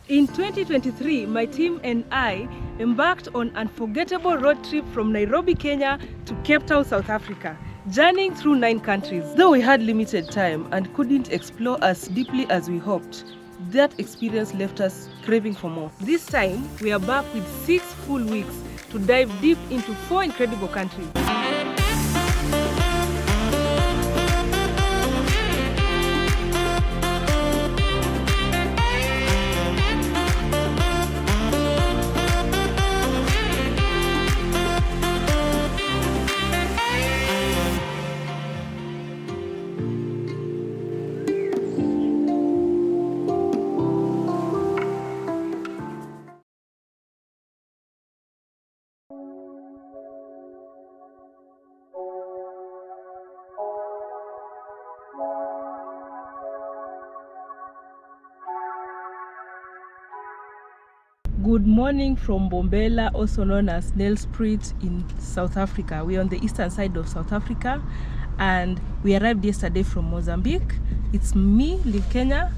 In 2023, my team and I embarked on an unforgettable road trip from Nairobi, Kenya to Cape Town, South Africa, journeying through 9 countries. Though we had limited time and couldn't explore as deeply as we hoped, that experience left us craving for more. This time, we are back with 6 full weeks to dive deep into 4 incredible countries. Good morning from Mbombela, also known as Nelspruit in South Africa. We are on the eastern side of South Africa and we arrived yesterday from Mozambique. It's me, Liv Kenya,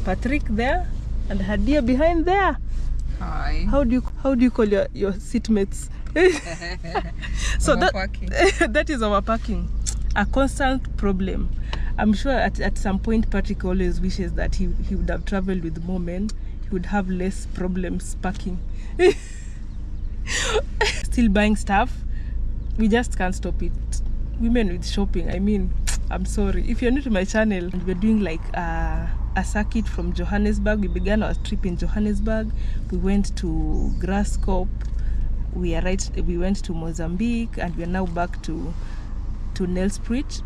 Patrick there, and Hadia behind there. Hi. How do you call your seatmates? So that is our parking. A constant problem. I'm sure at some point Patrick always wishes that he would have traveled with more men. He would have less problems parking. Still buying stuff. We just can't stop it. Women with shopping, I mean, I'm sorry. If you're new to my channel, we're doing like a circuit from Johannesburg. We began our trip in Johannesburg. We went to Greenstone. We went to Mozambique, and we are now back to Nelspruit.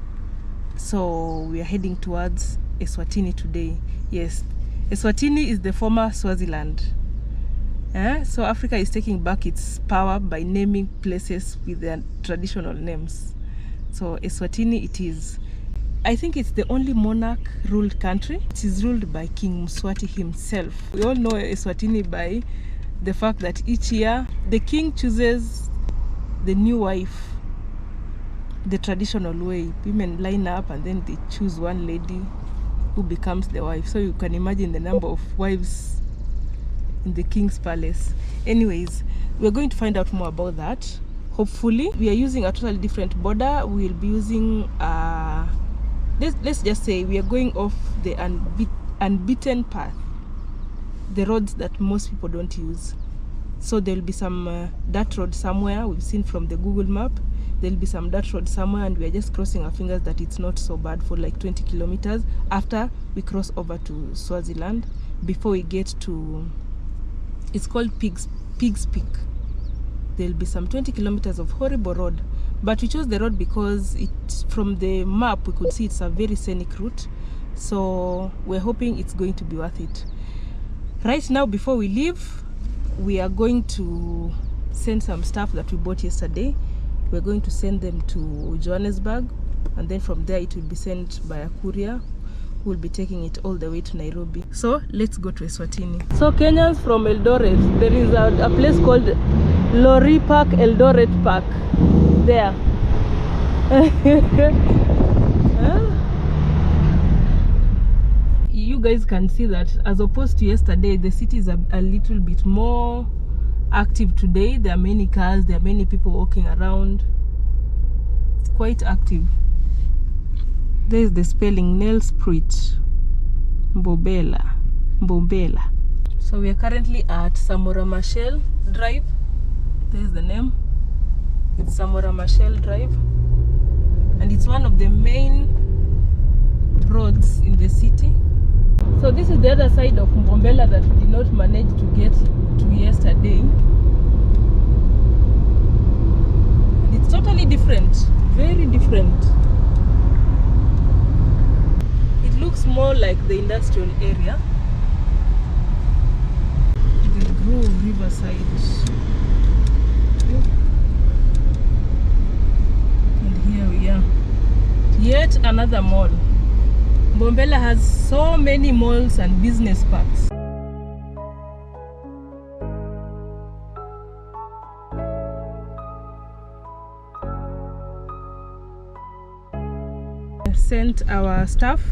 So we are heading towards Eswatini today. Yes. Eswatini is the former Swaziland. So Africa is taking back its power by naming places with their traditional names. So Eswatini it is. I think it's the only monarch-ruled country. It is ruled by King Mswati himself. We all know Eswatini by the fact that each year the king chooses the new wife the traditional way. Women line up and then they choose one lady who becomes the wife. So you can imagine the number of wives in the king's palace. Anyways, we're going to find out more about that. Hopefully, we are using a totally different border. We'll be using let's just say we are going off the unbeaten path, the roads that most people don't use. So there'll be some dirt road somewhere. We've seen from the Google map. There'll be some dirt road somewhere, and we're just crossing our fingers that it's not so bad for like 20 kilometers after we cross over to Swaziland before we get to, it's called Pig's Peak. There'll be some 20 kilometers of horrible road, but we chose the road because from the map we could see it's a very scenic route, so we're hoping it's going to be worth it. Right now, before we leave, we are going to send some stuff that we bought yesterday. We're going to send them to Johannesburg, and then from there it will be sent by a courier who will be taking it all the way to Nairobi. So let's go to Eswatini. So Kenyans from Eldoret, there is a place called Lorry Park, Eldoret Park. There. You guys can see that as opposed to yesterday, the city is a little bit more active today. There are many cars, there are many people walking around. It's quite active. There is the spelling Nelspruit, Mbombela. So we are currently at Samora Machel Drive. There's the name. It's Samora Machel Drive, and it's one of the main roads in the city. So this is the other side of Mbombela that we did not manage to get to yesterday. And it's totally different, very different. It looks more like the industrial area. The Grove Riverside. And here we are. Yet another mall. Mbombela has so many malls and business parks. Sent our stuff.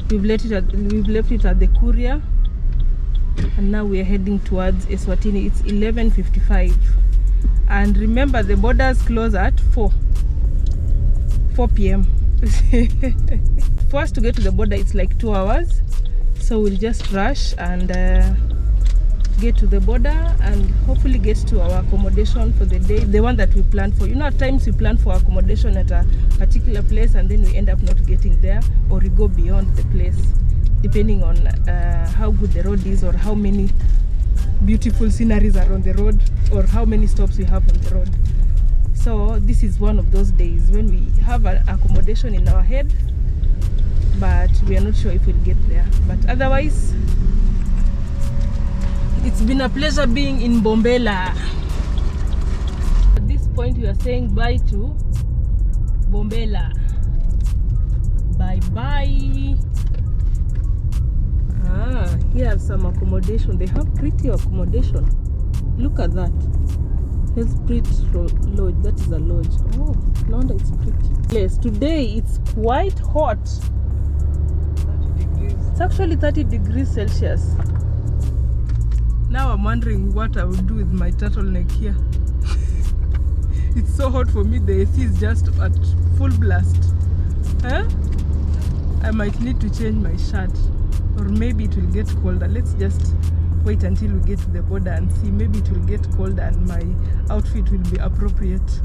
We've left it at the courier. and now we are heading towards Eswatini. It's 11:55, and remember the borders close at 4 p.m. For us to get to the border, it's like 2 hours, so we'll just rush and get to the border and hopefully get to our accommodation for the day, the one that we planned for. You know, at times we plan for accommodation at a particular place and then we end up not getting there, or we go beyond the place depending on how good the road is, or how many beautiful sceneries are on the road, or how many stops we have on the road. So this is one of those days when we have an accommodation in our head, but we are not sure if we'll get there. But otherwise, it's been a pleasure being in Mbombela. At this point, we are saying bye to Mbombela. Bye bye. Here's some accommodation. They have pretty accommodation. Look at that. Here's pretty lodge. That is a lodge. Oh, no wonder it's pretty. Yes, today it's quite hot. 30 degrees. It's actually 30 degrees Celsius. Now I'm wondering what I would do with my turtleneck here. It's so hot for me. The AC is just at full blast. Huh? I might need to change my shirt, or maybe it will get colder. Let's just wait until we get to the border and see. Maybe it will get colder and my outfit will be appropriate.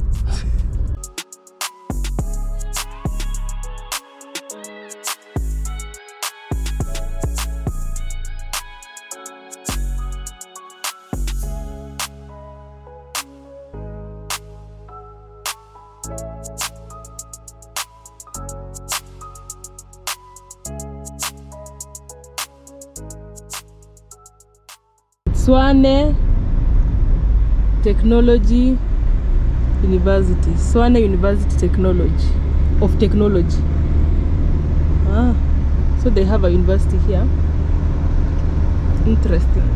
Swane Technology University. Swane University of Technology. So they have a university here. Interesting.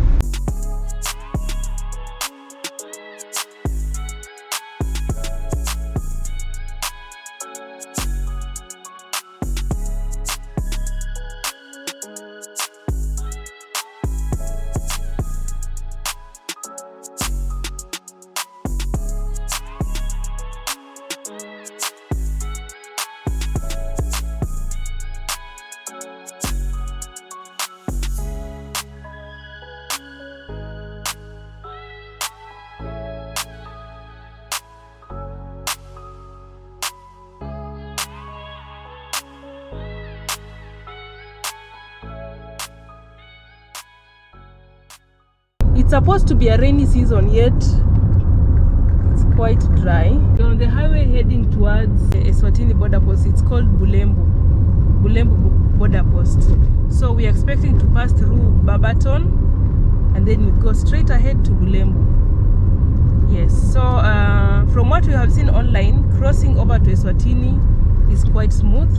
It's supposed to be a rainy season, yet it's quite dry. We're on the highway heading towards the Eswatini border post. It's called Bulembu border post. So we're expecting to pass through Barberton and then we go straight ahead to Bulembu. Yes, so from what we have seen online, crossing over to Eswatini is quite smooth,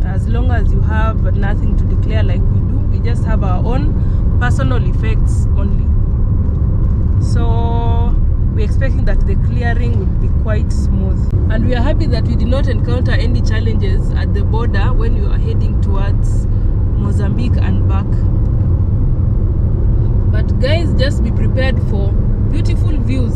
as long as you have nothing to declare like we do. We just have our own personal effects only. So we're expecting that the clearing will be quite smooth, and we are happy that we did not encounter any challenges at the border when we were heading towards Mozambique and back. But guys, just be prepared for beautiful views.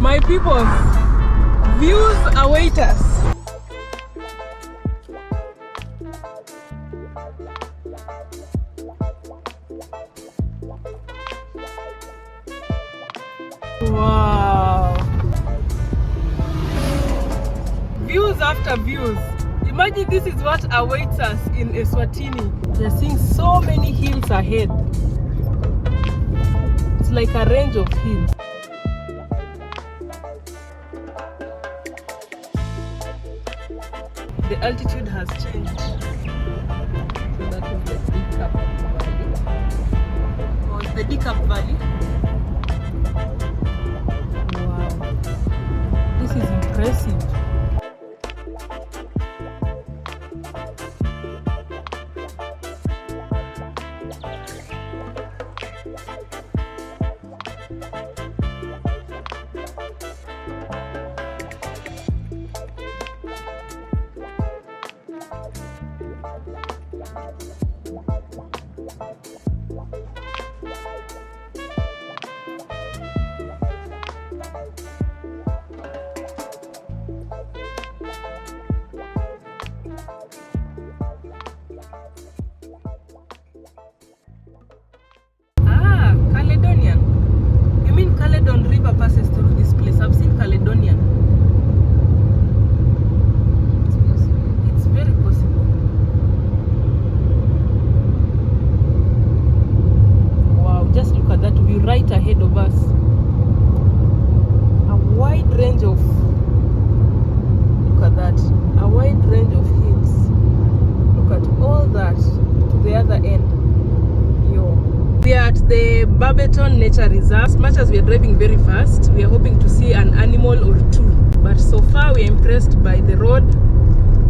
My people, views await us. Wow. Views after views. Imagine this is what awaits us in Eswatini. We're seeing so many hills ahead. It's like a range of hills. The altitude has changed. So that was the big cap of the valley. Because the Decap Valley. Wow, this is impressive. River passes through this place. I've seen Caledonian. It's possible. It's very possible. Wow, just look at that view right ahead of us. A wide range of, look at that, a wide range of hills. Look at all that to the other end. We are at the Barberton Nature Reserve. As much as we are driving very fast, we are hoping to see an animal or two. But so far we are impressed by the road.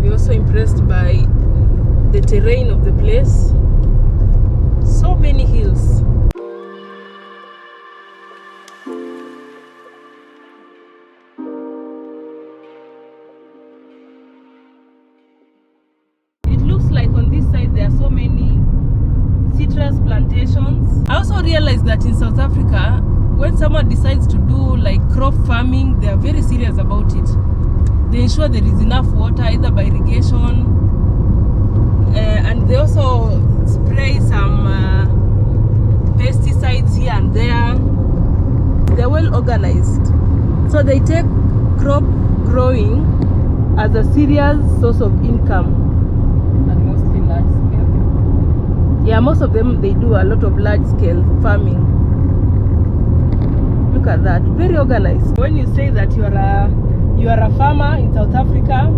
We are also impressed by the terrain of the place. So many hills. It looks like on this side there are so many citrus plantations. I also realized that in South Africa, when someone decides to do like crop farming, they are very serious about it. They ensure there is enough water either by irrigation, and they also spray some pesticides here and there. They're well organized. So they take crop growing as a serious source of income. Yeah, most of them, they do a lot of large-scale farming. Look at that, very organized. When you say that you are a farmer in South Africa,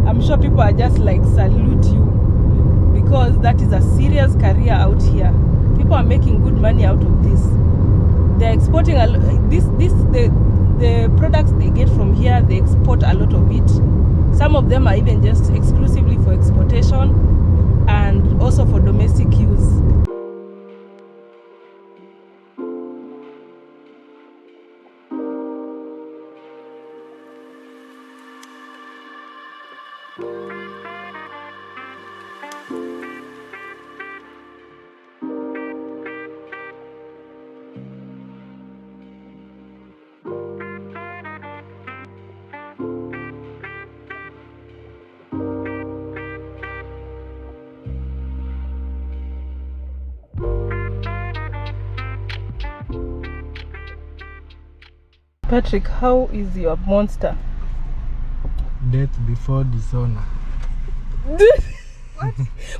I'm sure people are just like salute you, because that is a serious career out here. People are making good money out of this. They're exporting the products they get from here. They export a lot of it. Some of them are even just exclusively for exportation and also for domestic use. Patrick, how is your monster? Death before dishonor. What?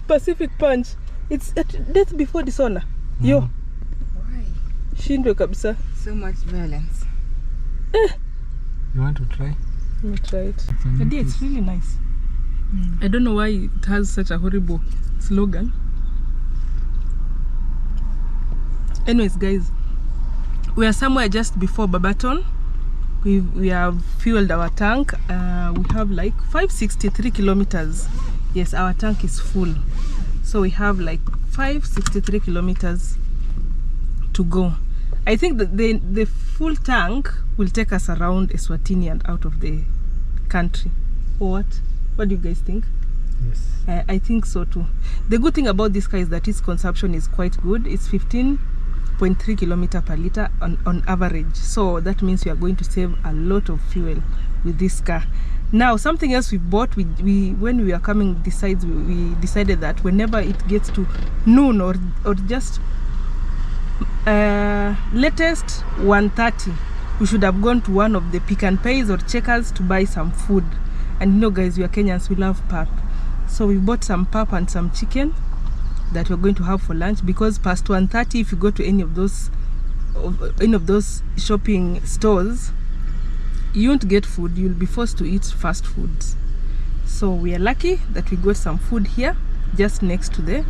Pacific Punch. It's death before dishonor. Yo. Why? Shindwe kabisa. So much violence. You want to try? Let me try it. It's really nice. I don't know why it has such a horrible slogan. Anyways, guys, we are somewhere just before Barberton. We have fueled our tank. We have like 563 kilometers. Yes, our tank is full. So we have like 563 kilometers to go. I think that the full tank will take us around Eswatini and out of the country. Or what? What do you guys think? Yes. I think so too. The good thing about this car is that its consumption is quite good. It's 15.3 kilometers per liter on average. So that means you are going to save a lot of fuel with this car. Now, something else we bought, when we were coming, we decided that whenever it gets to noon or just latest 1:30, we should have gone to one of the Pick and Pays or Checkers to buy some food. And you know, guys, we are Kenyans, we love pap. So we bought some pap and some chicken that we're going to have for lunch, because past 1:30, if you go to any of those shopping stores, you won't get food. You'll be forced to eat fast foods. So we are lucky that we got some food here just next to the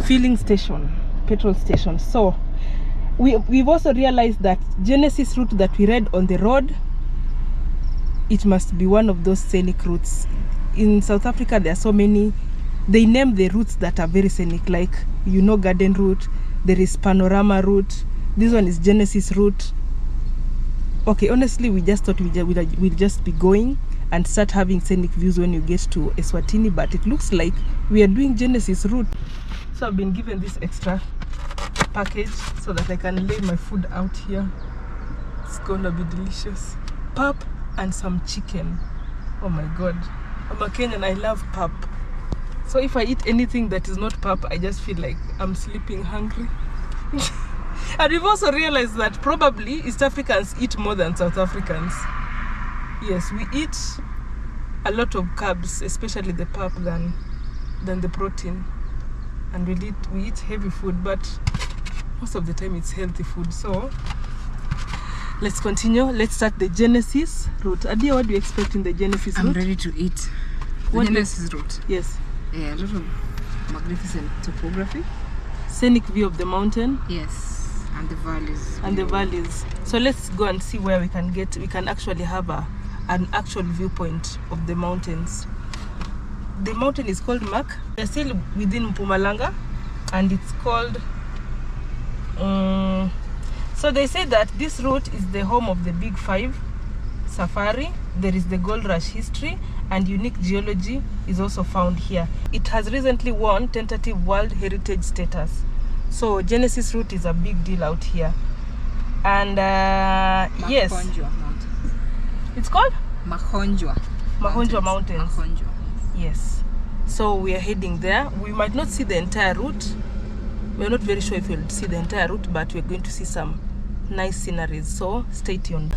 filling station. petrol station. So we've also realized that Genesis route that we read on the road, it must be one of those scenic routes. In South Africa, there are so many. They name the routes that are very scenic, like, you know, Garden Route, there is Panorama Route, this one is Genesis Route. Okay, honestly, we just thought we'll just be going and start having scenic views when you get to Eswatini, but it looks like we are doing Genesis route. So I've been given this extra package so that I can lay my food out here. It's gonna be delicious. Pap and some chicken. Oh my god, I'm a Kenyan, I love pap. So if I eat anything that is not pap, I just feel like I'm sleeping hungry. And we've also realized that probably East Africans eat more than South Africans. Yes, we eat a lot of carbs, especially the pap, than the protein. And we eat heavy food, but most of the time it's healthy food. So let's continue. Let's start the Genesis route. Adia, what do you expect in the Genesis route? I'm ready to eat. The Genesis route. Yes. Yeah, a lot of magnificent topography. Scenic view of the mountain. Yes, and the valleys. And the valleys. So let's go and see where we can actually have an actual viewpoint of the mountains. The mountain is called Mak. We're still within Mpumalanga, and it's called so they say that this route is the home of the Big Five safari. There is the gold rush history, and unique geology is also found here. It has recently won tentative World Heritage status. So Genesis route is a big deal out here. And yes, Makhonjwa Mountain. It's called Makhonjwa Mountains. Makhonjwa. Yes. So we are heading there. We might not see the entire route. We're not very sure if we'll see the entire route, but we're going to see some nice sceneries. So stay tuned.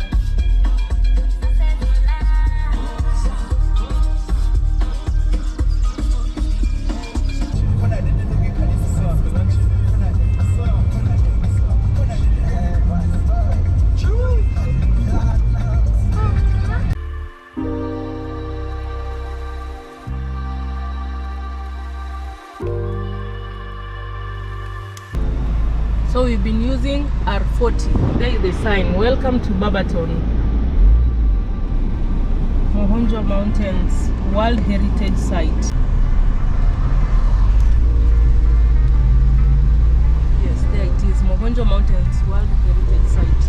So we've been using R40. There is the sign. Welcome to Barberton. Makhonjwa Mountains World Heritage Site. Yes, there it is. Makhonjwa Mountains World Heritage Site.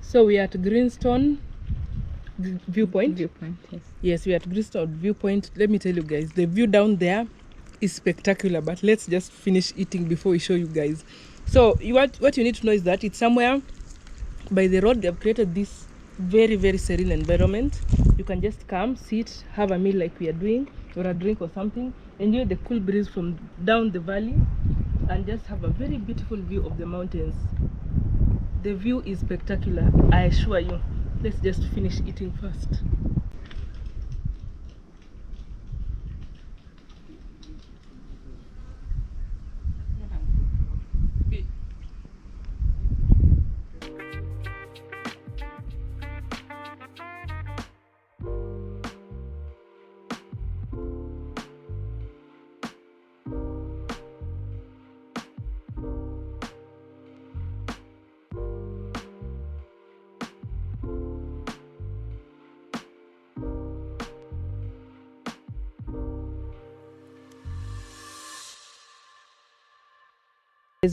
So we are at Greenstone viewpoint. Yes. Yes, we are at Greenstone viewpoint. Let me tell you guys, the view down there is spectacular, but let's just finish eating before we show you guys. So what you need to know is that it's somewhere by the road. They have created this very, very serene environment. You can just come, sit, have a meal like we are doing, or a drink or something, enjoy the cool breeze from down the valley, and just have a very beautiful view of the mountains. The view is spectacular, I assure you. Let's just finish eating first.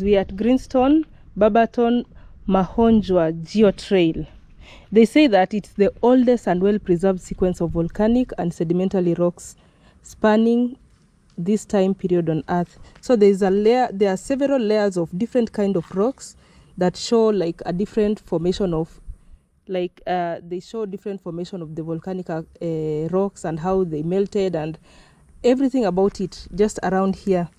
We are at Greenstone, Barberton, Makhonjwa Geotrail. They say that it's the oldest and well-preserved sequence of volcanic and sedimentary rocks spanning this time period on Earth. So there are several layers of different kind of rocks that show like a different formation of, they show different formation of the volcanic rocks and how they melted and everything about it just around here.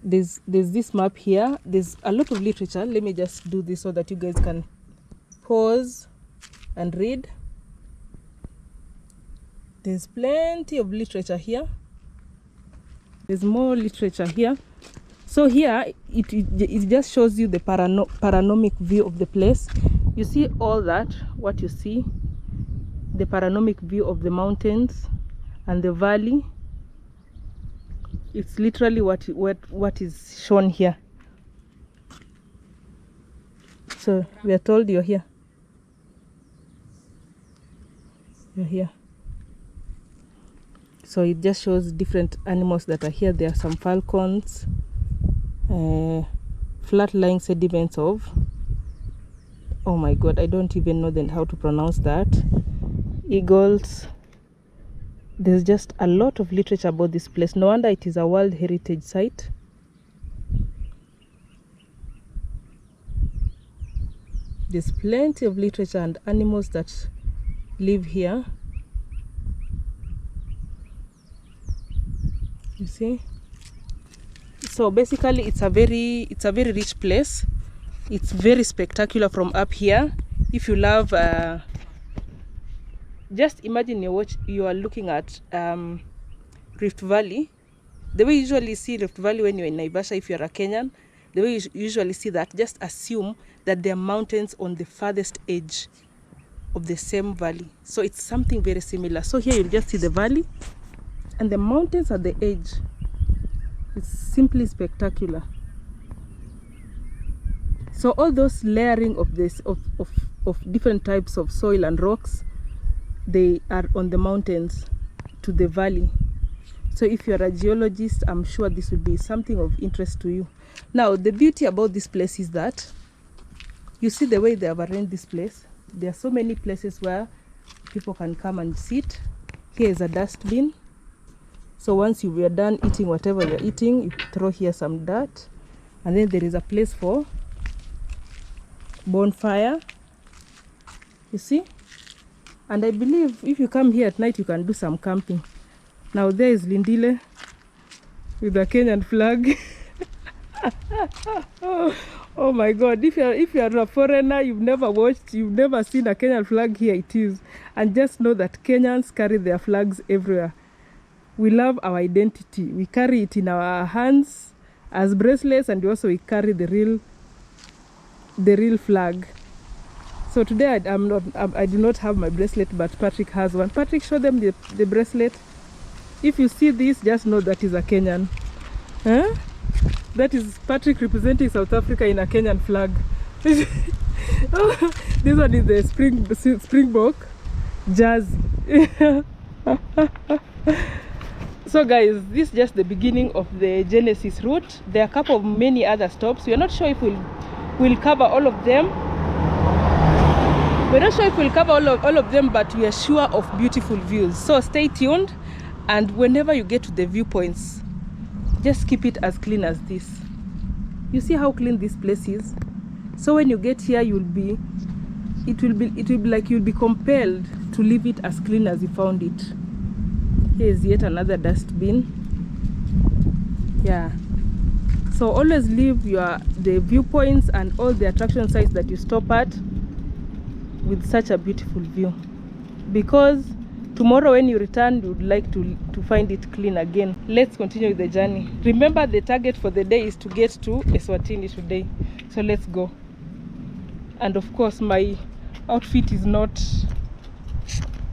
There's this map here. There's a lot of literature. Let me just do this so that you guys can pause and read. There's plenty of literature here. There's more literature here. So here it just shows you the panoramic view of the place. You see all that, what you see, the panoramic view of the mountains and the valley. It's literally what is shown here. So we are told you're here. You're here. So it just shows different animals that are here. There are some falcons, flat-lying sediments of, oh my god, I don't even know then how to pronounce that, eagles. There's just a lot of literature about this place. No wonder it is a World Heritage Site. There's plenty of literature and animals that live here. You see? So basically it's a very rich place. It's very spectacular from up here. If you love just imagine you are looking at Rift Valley. The way you usually see Rift Valley when you're in Naivasha, if you're a Kenyan, the way you usually see that, just assume that there are mountains on the farthest edge of the same valley. So it's something very similar. So here you'll just see the valley and the mountains at the edge. It's simply spectacular. So all those layering of this of different types of soil and rocks, they are on the mountains to the valley. So if you're a geologist, I'm sure this will be something of interest to you. Now the beauty about this place is that you see the way they have arranged this place. There are so many places where people can come and sit. Here is a dustbin. So once you are done eating whatever you're eating, you throw here some dirt. And then there is a place for bonfire. You see? And I believe if you come here at night, you can do some camping. Now there is Lindile with a Kenyan flag. Oh my god, if you're a foreigner, you've never seen a Kenyan flag, here it is. And just know that Kenyans carry their flags everywhere. We love our identity. We carry it in our hands as bracelets, and also we carry the real flag. So today I do not have my bracelet, but Patrick has one. Patrick, show them the bracelet. If you see this, just know that is a Kenyan. Huh? That is Patrick representing South Africa in a Kenyan flag. This one is the Springbok Jersey. So guys, this is just the beginning of the Genesis route. There are a couple of many other stops. We are not sure if we'll cover all of them. We're not sure if we'll cover all of them, but we are sure of beautiful views. So stay tuned, and whenever you get to the viewpoints, just keep it as clean as this. You see how clean this place is? So when you get here, it will be like you'll be compelled to leave it as clean as you found it. Here is yet another dustbin. Yeah. So always leave the viewpoints and all the attraction sites that you stop at with such a beautiful view, because tomorrow when you return, you would like to find it clean again. Let's continue with the journey. Remember, the target for the day is to get to Eswatini today. So let's go. And of course, my outfit is not,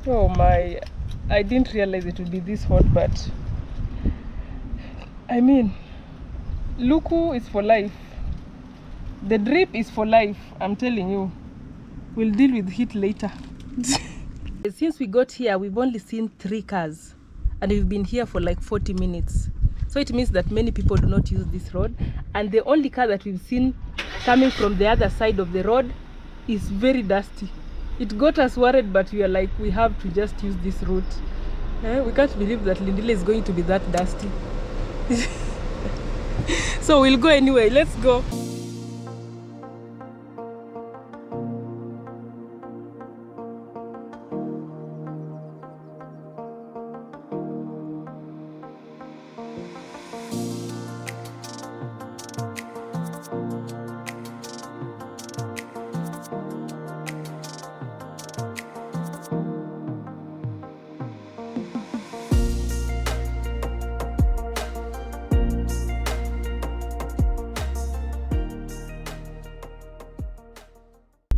oh my, I didn't realize it would be this hot, but I mean, Luku is for life. The drip is for life, I'm telling you. We'll deal with heat later. Since we got here, we've only seen 3 cars, and we've been here for like 40 minutes. So it means that many people do not use this road, and the only car that we've seen coming from the other side of the road is very dusty. It got us worried, but we are like, we have to just use this route. We can't believe that Lindile is going to be that dusty. So we'll go anyway. Let's go.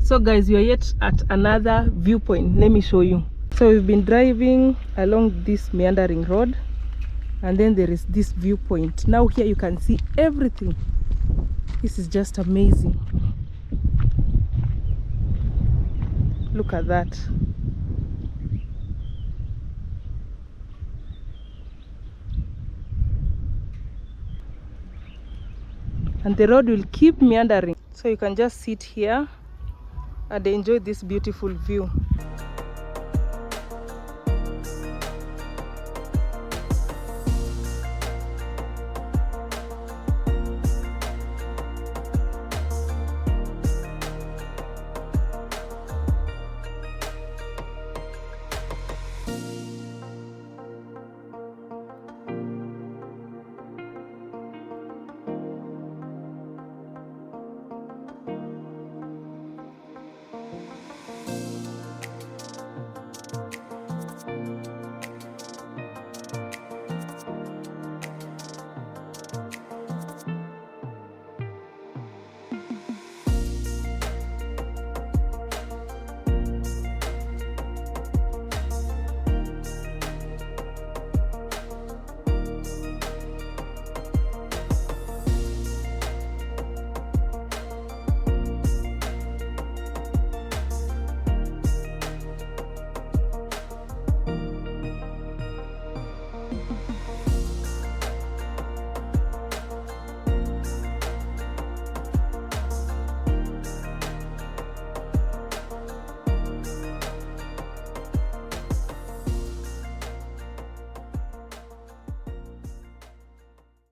So guys, we are yet at another viewpoint. Let me show you. So we've been driving along this meandering road, and then there is this viewpoint. Now here you can see everything. This is just amazing. Look at that. And the road will keep meandering. So you can just sit here and enjoy this beautiful view.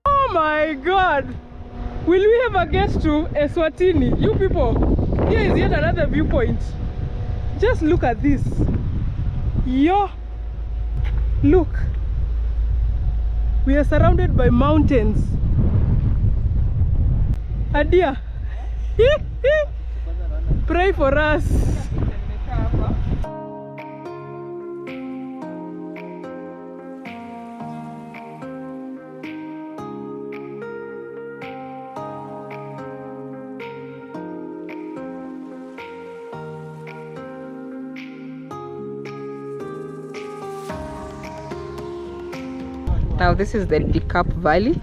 Oh my God! Will we ever get to Eswatini? You people, here is yet another viewpoint. Just look at this. Yo! Look! We are surrounded by mountains. Adia! Pray for us. Now this is the Decap Valley,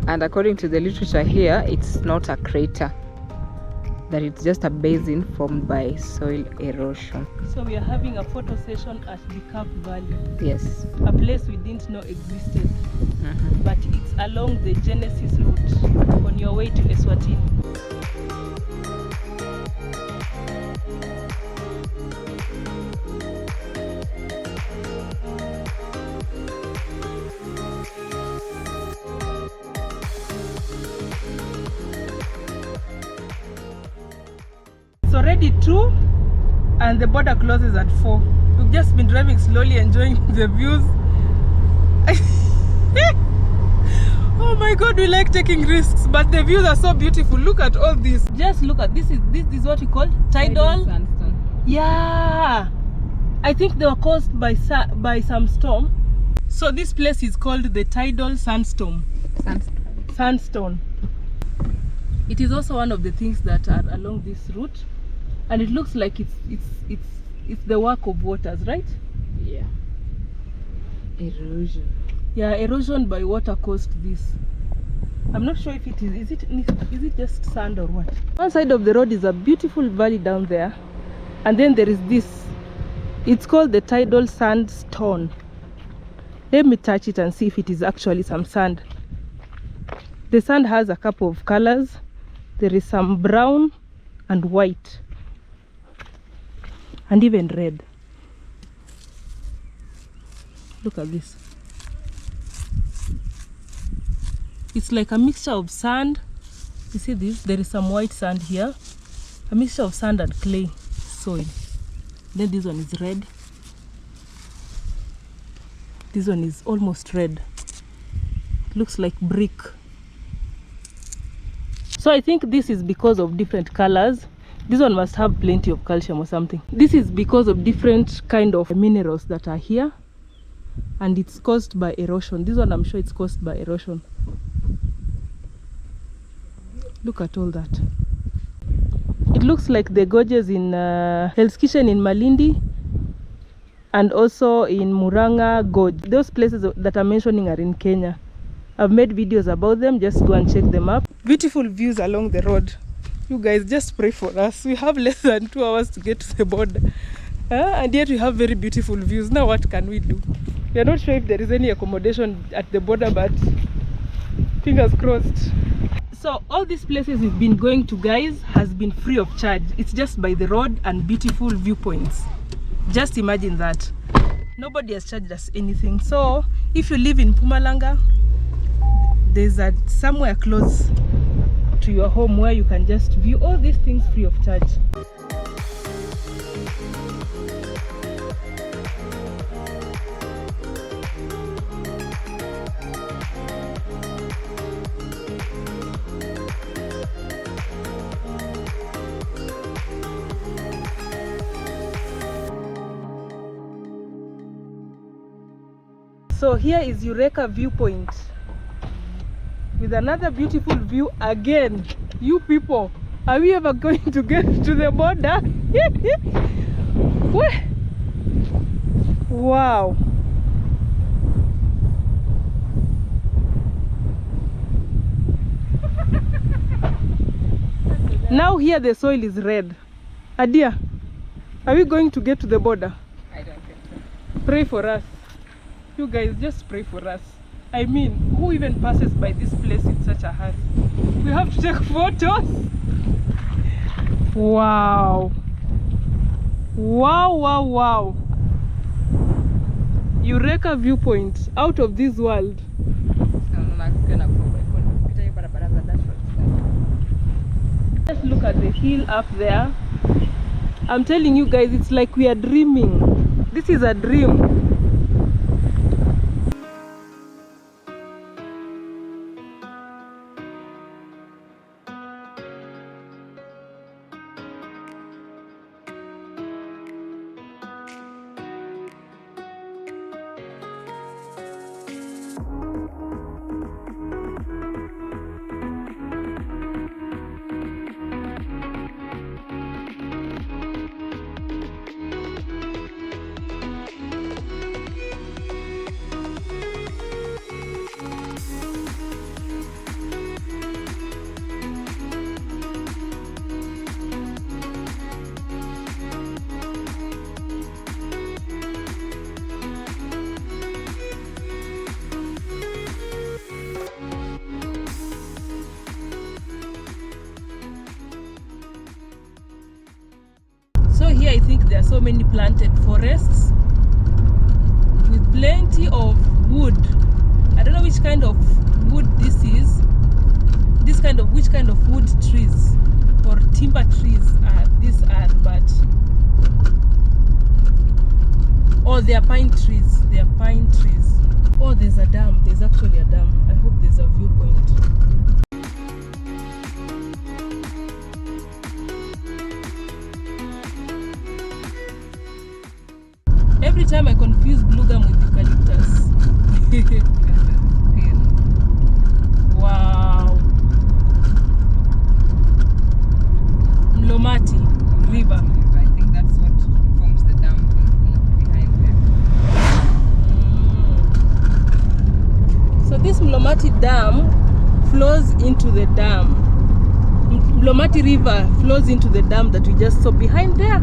and according to the literature here, it's not a crater, that it's just a basin formed by soil erosion. So we are having a photo session at Decap Valley. Yes. A place we didn't know existed, but it's along the Genesis route on your way to Eswatini. It's already 2 and the border closes at 4. We've just been driving slowly, enjoying the views. Oh my God, we like taking risks, but the views are so beautiful. Look at all this. Just look at this. This is what we call tidal sandstone. Yeah, I think they were caused by some storm. So this place is called the tidal sandstone. Sandstone. It is also one of the things that are along this route, and it looks like it's the work of waters, right? Yeah. Erosion. Yeah, erosion by water caused this. I'm not sure if it is it just sand or what. One side of the road is a beautiful valley down there, and then there is this. It's called the tidal sandstone. Let me touch it and see if it is actually some sand. The sand has a couple of colors. There is some brown and white and even red. Look at this. It's like a mixture of sand. You see this? There is some white sand here. A mixture of sand and clay soil. Then this one is red. This one is almost red. Looks like brick. So I think this is because of different colors. This one must have plenty of calcium or something. This is because of different kind of minerals that are here, and it's caused by erosion. This one I'm sure it's caused by erosion. Look at all that. It looks like the gorges in Hell's Kitchen in Malindi and also in Muranga Gorge. Those places that I'm mentioning are in Kenya. I've made videos about them. Just go and check them up. Beautiful views along the road. You guys just pray for us. We have less than 2 hours to get to the border. And yet we have very beautiful views. Now what can we do? We are not sure if there is any accommodation at the border, but fingers crossed. So all these places we've been going to, guys, has been free of charge. It's just by the road and beautiful viewpoints. Just imagine that. Nobody has charged us anything. So if you live in Mpumalanga, there's somewhere close to your home where you can just view all these things free of charge. So here is Eureka Viewpoint with another beautiful view again. You people, are we ever going to get to the border? Wow. Now here the soil is red. Adia, are we going to get to the border? I don't think so. Pray for us. You guys just pray for us. I mean, who even passes by this place in such a hurry? We have to take photos. Wow. Wow, wow, wow. Eureka Viewpoint, out of this world. Just look at the hill up there. I'm telling you guys, it's like we are dreaming. This is a dream. So here I think there are so many planted forests with plenty of wood. I don't know which kind of wood this is. Which kind of wood trees or timber trees these are, but oh, they are pine trees. They are pine trees. Oh, there's a dam. There's actually a dam. I hope there's a viewpoint. Every time I confuse blue gum with eucalyptus. Wow. Mlomati River. I think that's what forms the dam behind there. So this Mlomati Dam flows into the dam. Mlomati River flows into the dam that we just saw behind there.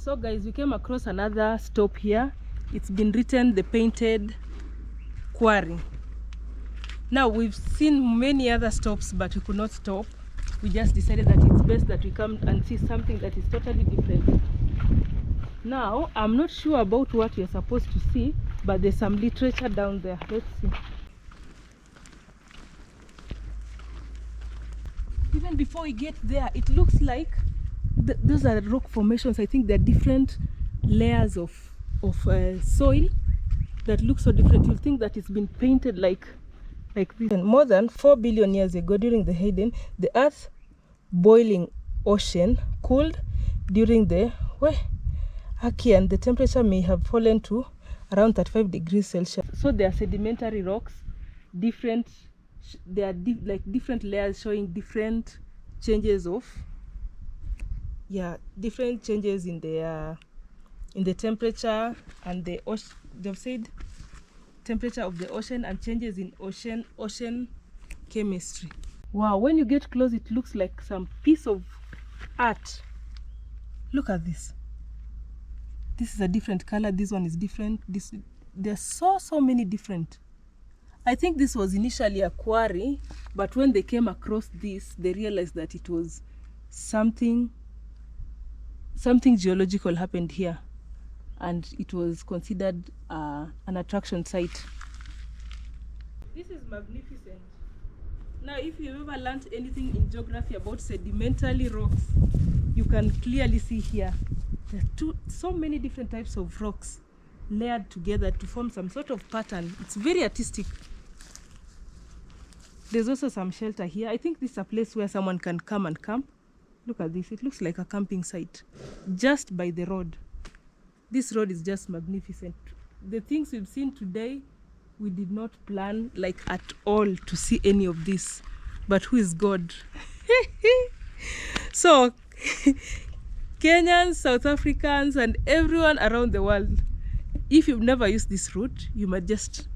So guys, we came across another stop here. It's been written the painted Quarry. Now we've seen many other stops, but we could not stop. We just decided that it's best that we come and see something that is totally different. Now I'm not sure about what you're supposed to see, but there's some literature down there. Let's see. Even before we get there, it looks like those are rock formations. I think they're different layers of soil that look so different. You'll think that it's been painted like this. And more than 4 billion years ago, during the Hayden, the Earth's boiling ocean cooled during the Archean. The temperature may have fallen to around 35 degrees Celsius. So they are sedimentary rocks, different. They are different layers showing different changes of different changes in the temperature and the ocean. They've said temperature of the ocean and changes in ocean chemistry. Wow, when you get close, it looks like some piece of art. Look at this. This is a different color. This one is different. There's so many different. I think this was initially a quarry, but when they came across this, they realized that it was something geological happened here, and it was considered an attraction site. This is magnificent. Now, if you've ever learned anything in geography about sedimentary rocks, you can clearly see here there are so many different types of rocks layered together to form some sort of pattern. It's very artistic. There's also some shelter here. I think this is a place where someone can come and camp. Look at this. It looks like a camping site just by the road. This road is just magnificent. The things we've seen today, we did not plan at all to see any of this. But who is God? So, Kenyans, South Africans, and everyone around the world, if you've never used this route, you might just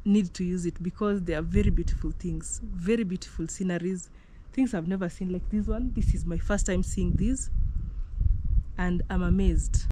need to use it, because they are very beautiful things, very beautiful sceneries, things I've never seen like this one. This is my first time seeing this, and I'm amazed.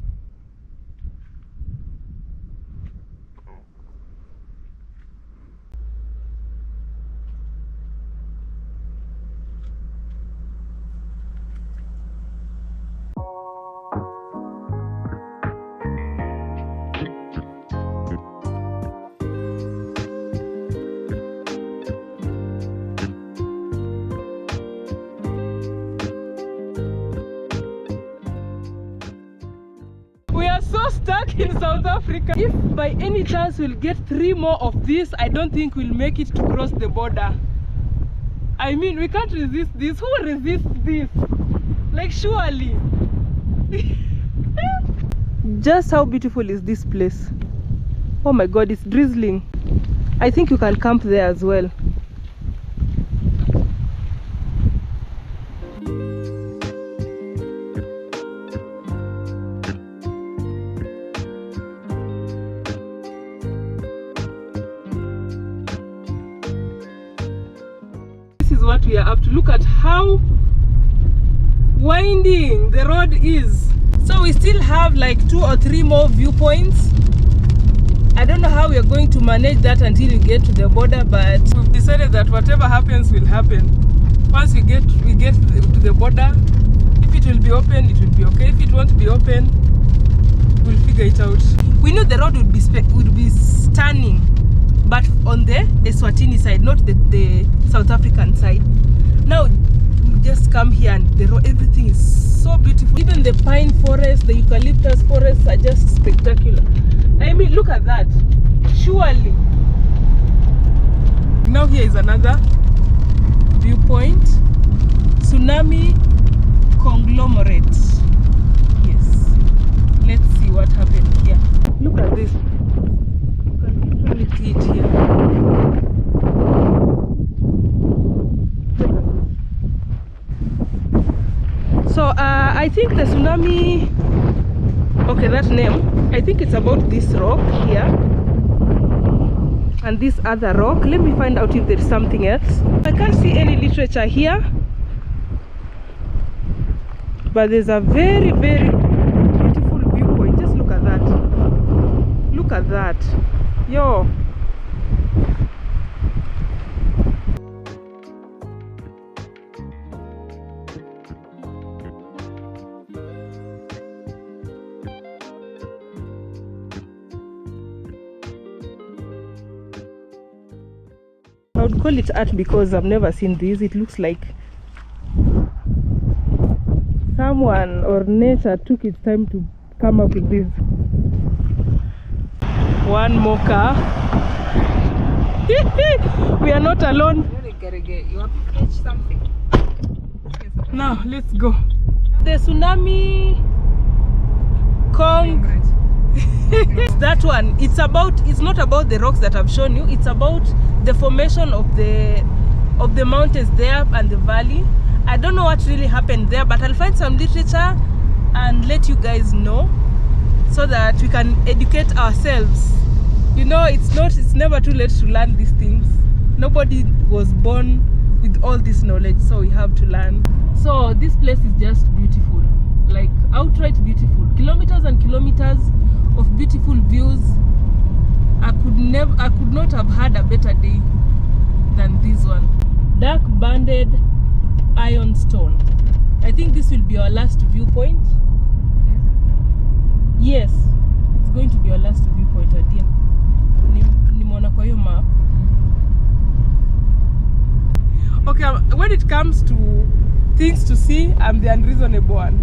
So stuck in South Africa. If by any chance we'll get 3 more of this, I don't think we'll make it to cross the border. I mean, we can't resist this. Who resists this? Surely. Just how beautiful is this place? Oh my God, it's drizzling. I think you can camp there as well. What we are up to. Look at how winding the road is. So we still have 2 or 3 more viewpoints. I don't know how we are going to manage that until we get to the border, but we've decided that whatever happens will happen. Once we get to the border, if it will be open, it will be okay. If it won't be open, we'll figure it out. We knew the road would be stunning, but on the Eswatini side, not the South African side. Now we just come here and the road, everything is so beautiful. Even the pine forest, the eucalyptus forests are just spectacular. I mean, look at that. Surely. Now here is another viewpoint. Tsunami conglomerate. Yes. Let's see what happened here. Look at this. You can literally see it here. So I think the tsunami, okay, that name, I think it's about this rock here and this other rock. Let me find out if there's something else. I can't see any literature here, but there's a very, very beautiful Yo. I would call it art because I've never seen this. It looks like someone or nature took its time to come up with this. One more car. We are not alone. You want to catch something? Now let's go. The tsunami Kong. That one. It's not about the rocks that I've shown you. It's about the formation of the mountains there and the valley. I don't know what really happened there, but I'll find some literature and let you guys know so that we can educate ourselves. You know, it's never too late to learn these things. Nobody was born with all this knowledge, so we have to learn. So this place is just beautiful, like outright beautiful. Kilometers and kilometers of beautiful views. I could not have had a better day than this one. Dark banded ironstone. I think this will be our last viewpoint. Yes, it's going to be our last viewpoint, dear. Nimeona kwa hiyo map. Okay, when it comes to things to see, I'm the unreasonable one.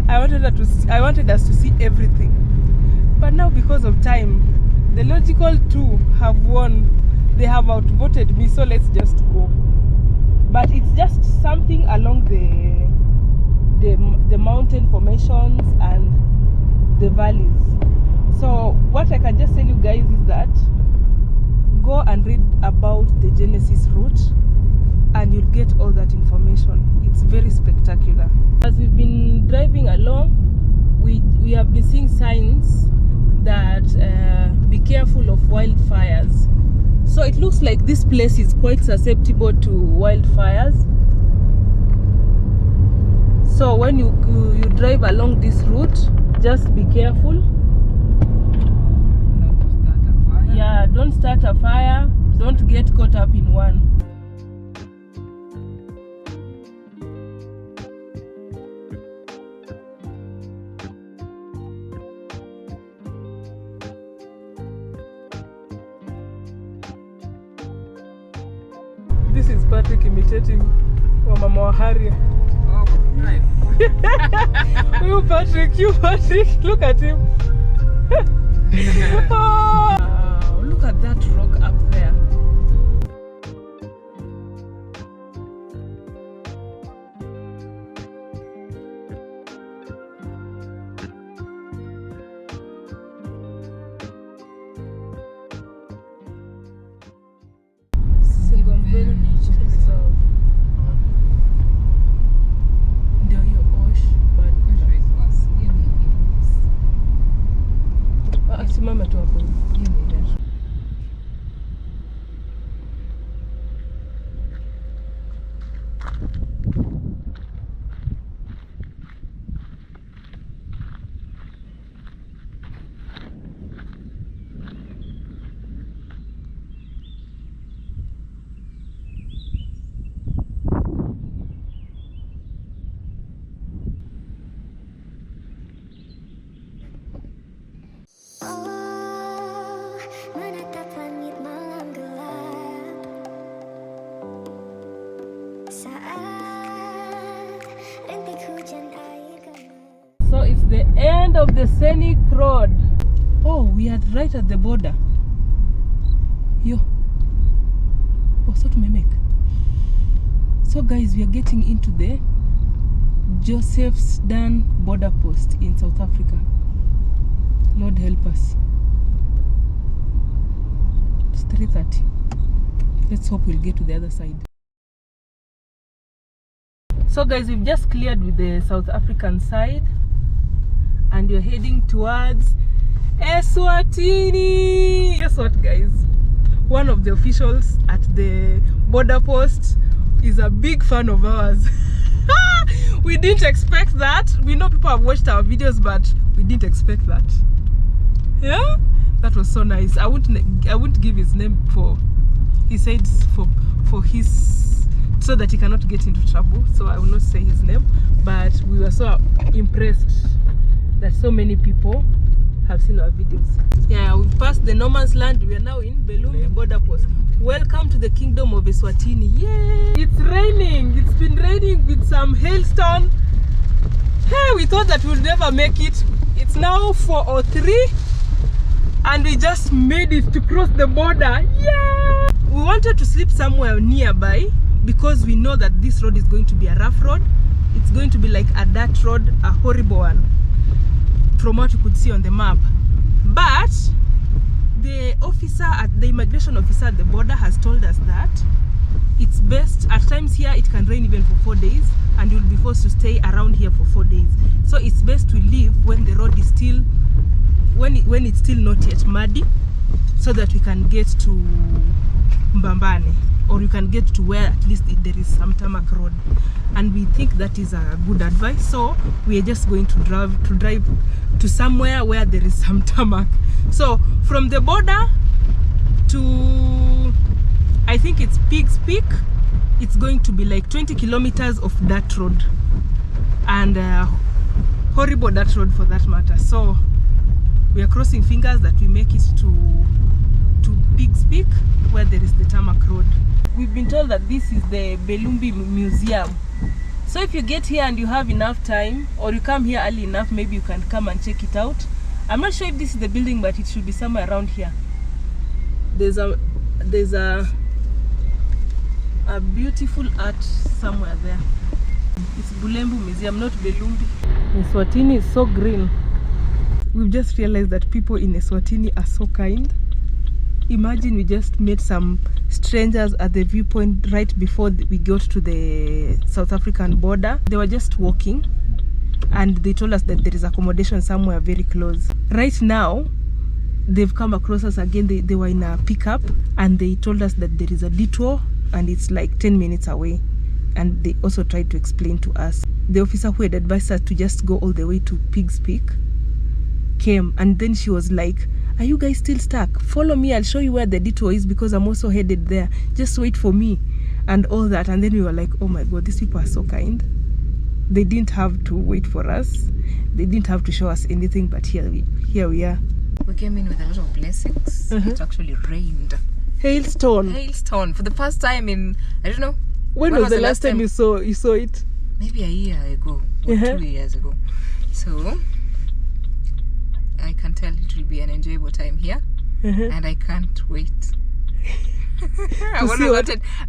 I wanted us to see everything. But now, because of time, the logical two have won. They have outvoted me, so let's just go. But it's just something along the mountain formations and the valleys. So what I can just tell you guys is that go and read about the Genesis route and you'll get all that information. It's very spectacular. As we've been driving along, we have been seeing signs that be careful of wildfires. So it looks like this place is quite susceptible to wildfires. So when you drive along this route, just be careful. Not to start a fire. Yeah, don't start a fire. Don't get caught up in one. This is Patrick imitating Mama wa Harrier. Oh, right. You Patrick, look at him. Oh, look at that rock up there. Simama tu hapo. So it's the end of the Scenic road. Oh, we are right at the border. Yo. Oh, so to make. So guys, we are getting into the Josephsdan border post in South Africa. Lord help us. It's 3:30. Let's hope we'll get to the other side. So guys, we've just cleared with the South African side and you're heading towards Eswatini. Guess what, guys? One of the officials at the border post is a big fan of ours. We didn't expect that. We know people have watched our videos, but we didn't expect that. Yeah, that was so nice. I wouldn't give his name he said for his, so that he cannot get into trouble, so I will not say his name, but we were so impressed that so many people have seen our videos. Yeah, we passed the no man's land. We are now in Belumbi border post. Welcome to the kingdom of Eswatini. Yay! It's raining. It's been raining with some hailstone. Hey, we thought that we'll never make it. It's now 4:03 and we just made it to cross the border. Yeah! We wanted to sleep somewhere nearby because we know that this road is going to be a rough road. It's going to be like a dirt road, a horrible one, from what you could see on the map. But the immigration officer at the border has told us that it's best, at times here it can rain even for 4 days and you'll be forced to stay around here for 4 days. So it's best to leave when the road is still, when it's still not yet muddy, so that we can get to Mbambane, or you can get to where at least there is some tarmac road. And we think that is a good advice, so we are just going to drive to somewhere where there is some tarmac. So from the border to, I think it's Pig's Peak, it's going to be like 20 kilometers of dirt road, and horrible dirt road for that matter. So we are crossing fingers that we make it to Pig's Peak, where there is the tarmac road. We've been told that this is the Belumbi Museum. So if you get here and you have enough time, or you come here early enough, maybe you can come and check it out. I'm not sure if this is the building, but it should be somewhere around here. There's a beautiful art somewhere there. It's Bulembu Museum, not Belumbi. Eswatini is so green. We've just realized that people in Eswatini are so kind. Imagine we just met some strangers at the viewpoint right before we got to the South African border. They were just walking and they told us that there is accommodation somewhere very close. Right now, they've come across us again. They were in a pickup and they told us that there is a detour and it's like 10 minutes away. And they also tried to explain to us. The officer who had advised us to just go all the way to Pig's Peak came, and then she was like, "Are you guys still stuck? Follow me, I'll show you where the detour is because I'm also headed there. Just wait for me," and all that. And then we were like, oh my god, these people are so kind. They didn't have to wait for us. They didn't have to show us anything, but here we are. We came in with a lot of blessings. It actually rained. Hailstone. Hailstone for the first time in, I don't know. When was the last time you saw it? Maybe a year ago or 2 years ago. So I can tell it will be an enjoyable time here, and I can't wait. I've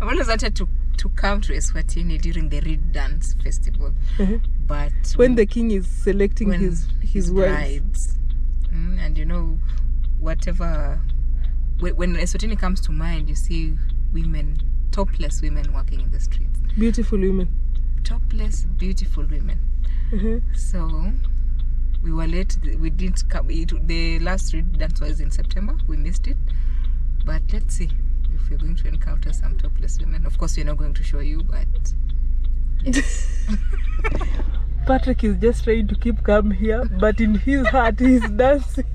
always wanted to come to Eswatini during the Reed Dance Festival, but when the king is selecting his brides, and you know, whatever, when Eswatini comes to mind, you see women, topless women walking in the streets. Beautiful women. Topless, beautiful women. So we were late. We didn't come. The last Reed Dance was in September. We missed it. But let's see if we're going to encounter some topless women. Of course, we're not going to show you, but yes. Patrick is just trying to keep calm here, but in his heart he's dancing.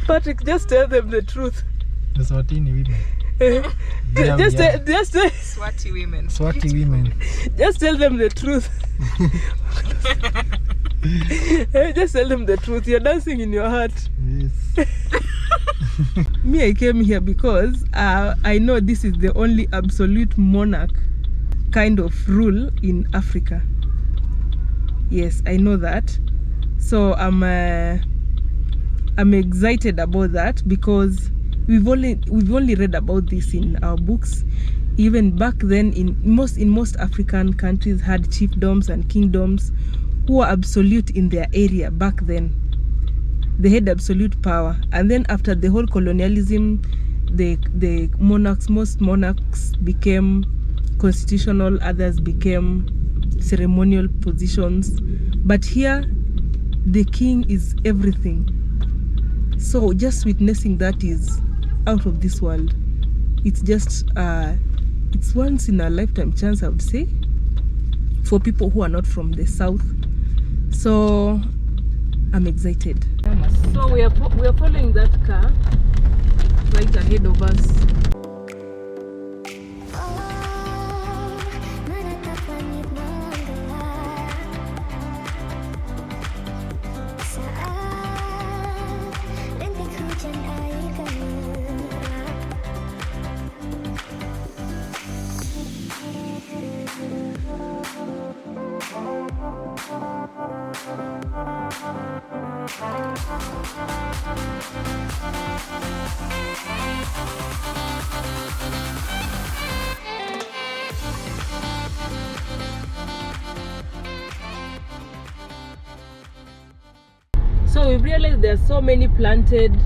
Patrick, just tell them the truth. The Swatini women. Just Swati women. Swati women. Just tell them the truth. Just tell them the truth. You're dancing in your heart. Yes. Me, I came here because I know this is the only absolute monarch kind of rule in Africa. Yes, I know that. So I'm excited about that because we've only read about this in our books. Even back then, in most African countries had chiefdoms and kingdoms who were absolute in their area. Back then, they had absolute power. And then after the whole colonialism, the monarchs, most monarchs became constitutional, others became ceremonial positions. But here, the king is everything. So just witnessing that is out of this world. It's just it's once in a lifetime chance, I would say, for people who are not from the south. So I'm excited. So we are following that car right ahead of us. So we realized there are so many planted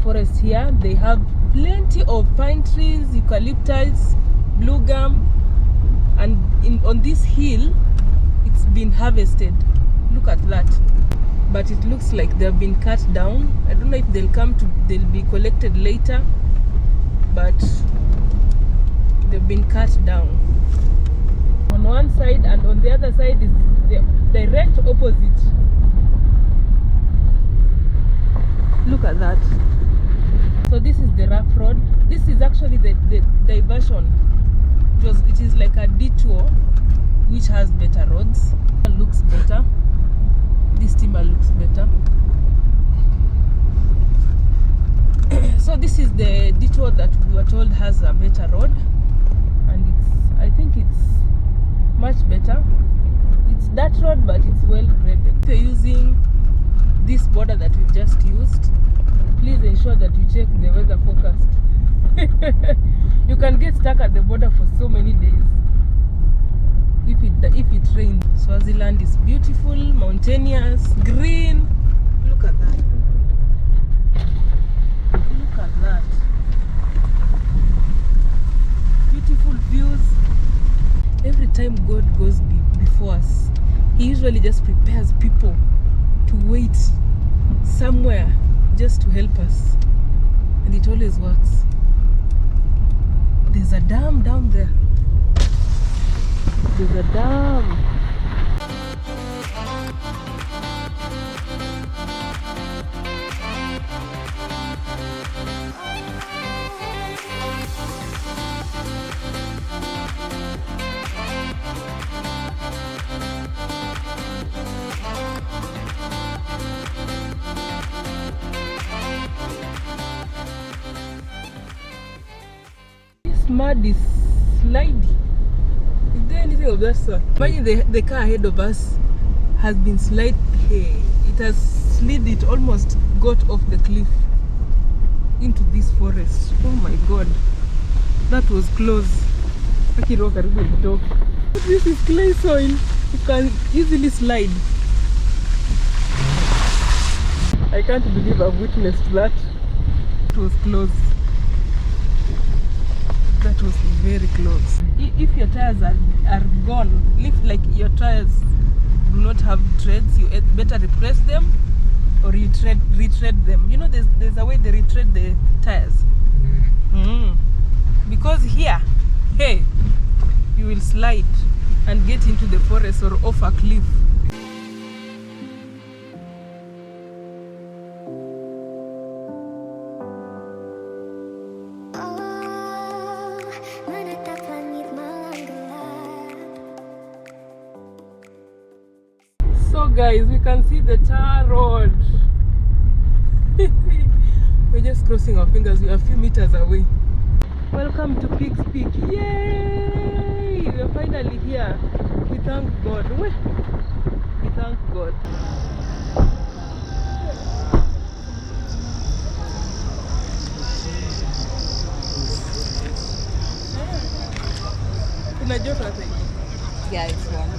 forests here. They have plenty of pine trees, eucalyptus, blue gum, and on this hill it's been harvested. Look at that. But it looks like they've been cut down. I don't know if they'll be collected later, but they've been cut down on one side, and on the other side is the direct opposite. Look at that. So this is the rough road. This is actually the diversion. It is like a detour which has better roads. It looks better. This timber looks better. So this is the detour that we were told has a better road, and I think it's much better. It's that road, but it's well graded. If you're using this border that we've just used, please ensure that you check the weather forecast. You can get stuck at the border for so many days if it rains. Swaziland is beautiful, mountainous, green. Look at that. Look at that. Beautiful views. Every time God goes before us, He usually just prepares people to wait somewhere just to help us, and it always works. There's a dam down there. There's a dam. Mud is slidey. Is there anything of that sort? Imagine the car ahead of us has been slid. Hey, it has slid. It almost got off the cliff into this forest. Oh my God, that was close. This is clay soil. You can easily slide. I can't believe I've witnessed that. It was close. That was very close. If your tires are gone, if like your tires do not have treads, you better repress them or you retread them. You know, there's a way they retread the tires. Because here, hey, you will slide and get into the forest or off a cliff. So guys, we can see the tar road. We're just crossing our fingers. We are a few meters away. Welcome to Pigs Peak. Yay! We are finally here. We thank God. We thank God. Yeah, it's one.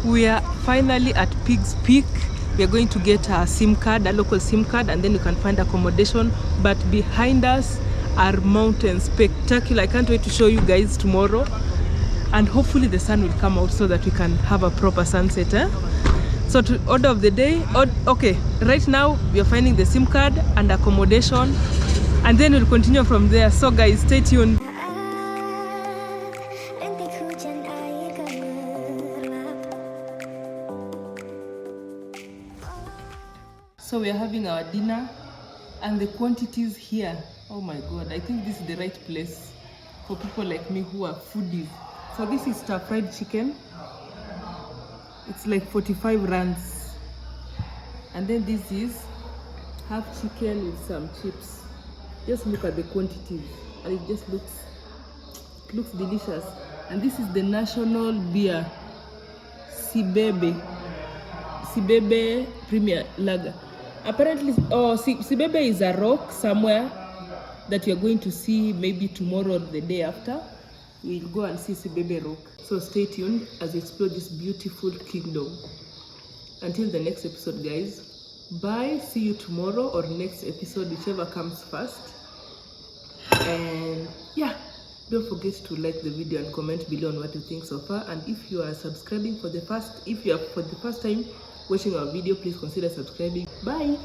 We are finally at Pigs Peak. We are going to get a SIM card, a local SIM card, and then you can find accommodation. But behind us are mountains, spectacular. I can't wait to show you guys tomorrow. And hopefully the sun will come out so that we can have a proper sunset. So to order of the day, okay, right now we are finding the SIM card and accommodation, and then we'll continue from there. So guys, stay tuned. So we are having our dinner, and the quantities here, oh my god, I think this is the right place for people like me who are foodies. So this is stir fried chicken. It's like 45 rands. And then this is half chicken with some chips. Just look at the quantities, and it just looks delicious. And this is the national beer, Sibebe Premier Lager. Apparently, Sibebe is a rock somewhere that you're going to see maybe tomorrow or the day after. We'll go and see Sibebe rock. So stay tuned as we explore this beautiful kingdom. Until the next episode, guys. Bye. See you tomorrow or next episode, whichever comes first. And yeah, don't forget to like the video and comment below on what you think so far. And if you are subscribing for the first time watching our video, please consider subscribing. Bye.